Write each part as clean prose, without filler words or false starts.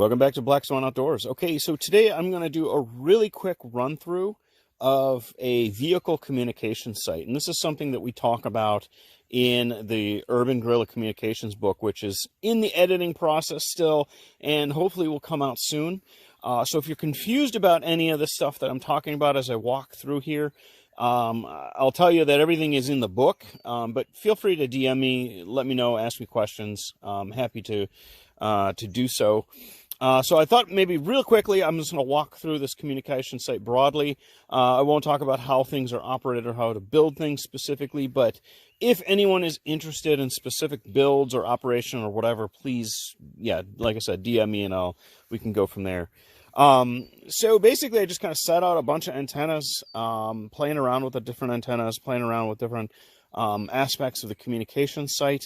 Welcome back to Black Swan Outdoors. Okay, so today I'm going to do a really quick run through of a vehicle communication site. And this is something that we talk about in the Urban Guerrilla Communications book, which is in the editing process still, and hopefully will come out soon. So if you're confused about any of the stuff that I'm talking about as I walk through here, I'll tell you that everything is in the book, but feel free to DM me, let me know, ask me questions. I'm happy to do so. So I thought maybe real quickly, I'm just going to walk through this communication site broadly. I won't talk about how things are operated or how to build things specifically, but if anyone is interested in specific builds or operation or whatever, please, yeah, like I said, DM me and we can go from there. So basically I just kind of set out a bunch of antennas, playing around with the different antennas, playing around with different aspects of the communication site.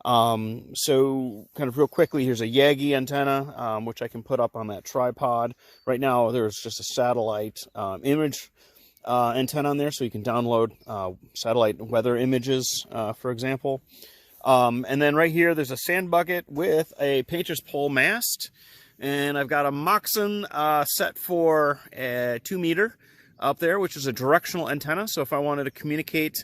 So kind of real quickly, here's a Yagi antenna, which I can put up on that tripod. Right now, there's just a satellite image antenna on there, so you can download satellite weather images, for example. And then right here, there's a sand bucket with a painter's pole mast, and I've got a Moxon set for a 2 meter up there, which is a directional antenna. So if I wanted to communicate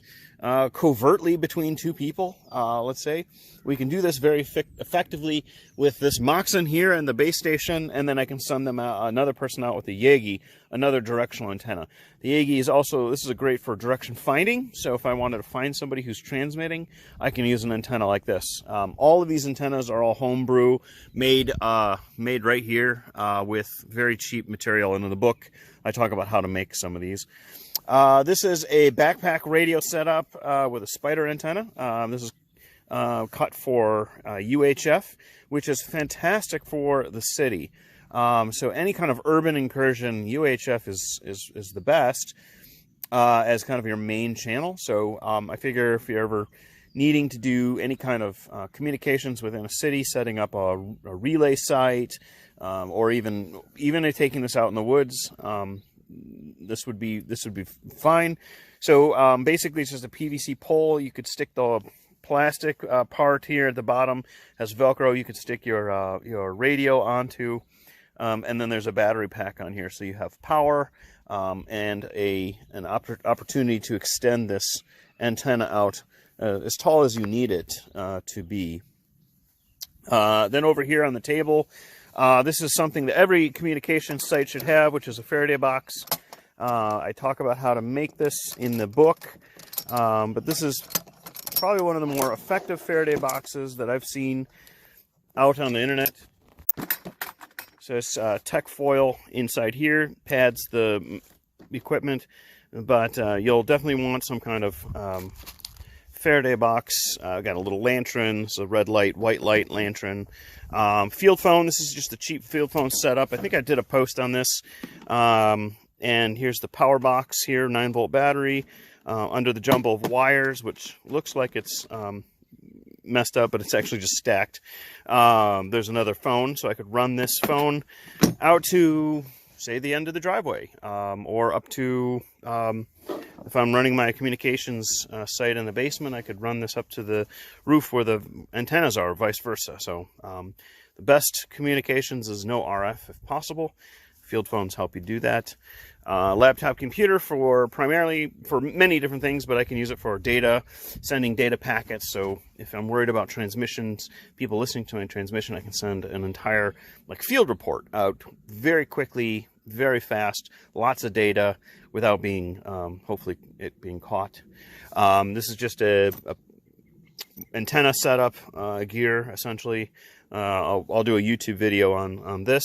covertly between two people, let's say, we can do this very effectively with this Moxon here and the base station, and then I can send them another person out with the Yagi, another directional antenna. The Yagi is also, this is great for direction finding, so if I wanted to find somebody who's transmitting, I can use an antenna like this. All of these antennas are all homebrew, made right here with very cheap material, and in the book I talk about how to make some of these. This is a backpack radio setup with a spider antenna. This is cut for UHF, which is fantastic for the city. So any kind of urban incursion, UHF is the best as kind of your main channel. So I figure if you're ever needing to do any kind of communications within a city, setting up a relay site, or even taking this out in the woods, this would be fine. So basically it's just a PVC pole. You could stick the plastic part here at the bottom, has Velcro. You could stick your radio onto, and then there's a battery pack on here, so you have power and an opportunity to extend this antenna out as tall as you need it to be. Then over here on the table, this is something that every communication site should have, which is a Faraday box. I talk about how to make this in the book, but this is probably one of the more effective Faraday boxes that I've seen out on the internet. So it's tech foil inside here, pads the equipment, but you'll definitely want some kind of Faraday box. Got a little lantern, so red light, white light lantern. Field phone, this is just a cheap field phone setup. I think I did a post on this. And here's the power box here, 9-volt battery, under the jumble of wires, which looks like it's messed up, but it's actually just stacked. There's another phone, so I could run this phone out to, say, the end of the driveway, or up to, if I'm running my communications site in the basement, I could run this up to the roof where the antennas are, or vice versa. So the best communications is no RF if possible. Field phones help you do that. Laptop computer primarily for many different things, but I can use it for data, sending data packets. So if I'm worried about transmissions, people listening to my transmission, I can send an entire field report out very quickly, very fast, lots of data without being, hopefully it being caught. This is just a antenna setup gear, essentially. I'll do a YouTube video on this.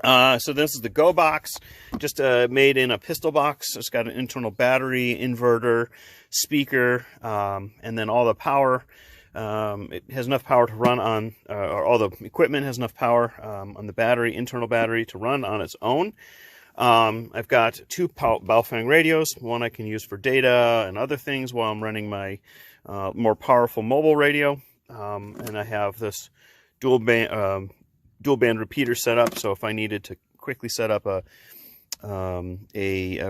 So this is the Go box, just made in a pistol box. It's got an internal battery, inverter, speaker, and then all the power. It has enough power to run on, or all the equipment has enough power on the battery, internal battery, to run on its own. I've got 2 Baofeng radios. One I can use for data and other things while I'm running my more powerful mobile radio. And I have this dual band repeater set up, so if I needed to quickly set up a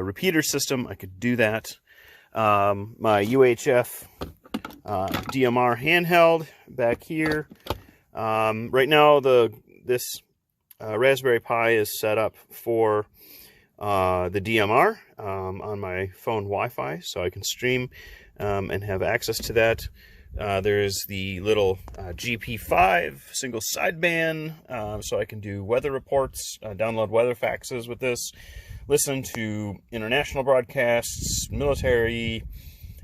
repeater system, I could do that. My UHF DMR handheld back here. Right now the this Raspberry Pi is set up for the DMR on my phone Wi-Fi, so I can stream and have access to that. There's the little GP5 single sideband, so I can do weather reports, download weather faxes with this, listen to international broadcasts, military,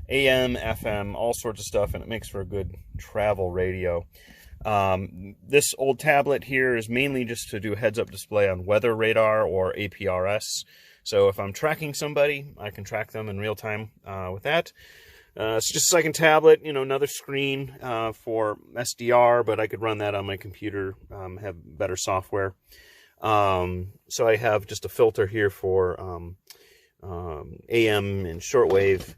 AM, FM, all sorts of stuff, and it makes for a good travel radio. This old tablet here is mainly just to do heads-up display on weather radar or APRS. So if I'm tracking somebody, I can track them in real time with that. It's just a second tablet, another screen for SDR, but I could run that on my computer, have better software. So I have just a filter here for AM and shortwave.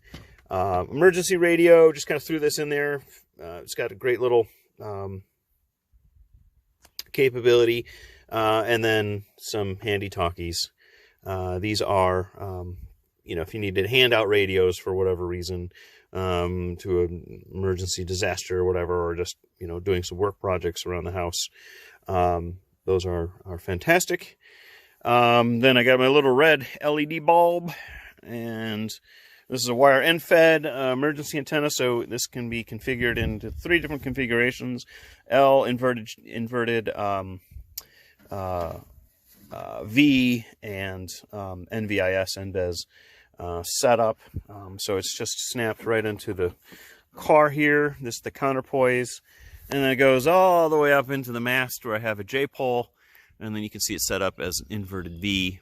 Emergency radio, just kind of threw this in there. It's got a great little capability, and then some handy talkies. These are, if you needed handout radios for whatever reason, to an emergency disaster or whatever, or just, doing some work projects around the house. Those are fantastic. Then I got my little red LED bulb, and this is a wire end-fed emergency antenna, so this can be configured into 3 different configurations: L, inverted V, and NVIS, NVES setup. So it's just snapped right into the car here. This is the counterpoise, and then it goes all the way up into the mast where I have a J-pole, and then you can see it set up as inverted V.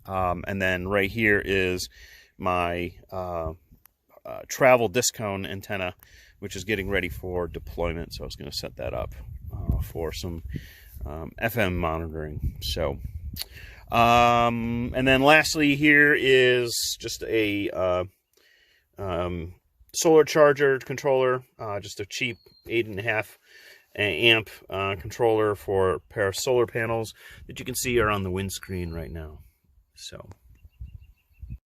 And then right here is my travel discone antenna, which is getting ready for deployment. So I was going to set that up for some FM monitoring. So, and then lastly here is just a solar charger controller, just a cheap 8.5 amp controller for a pair of solar panels that you can see are on the windscreen right now. So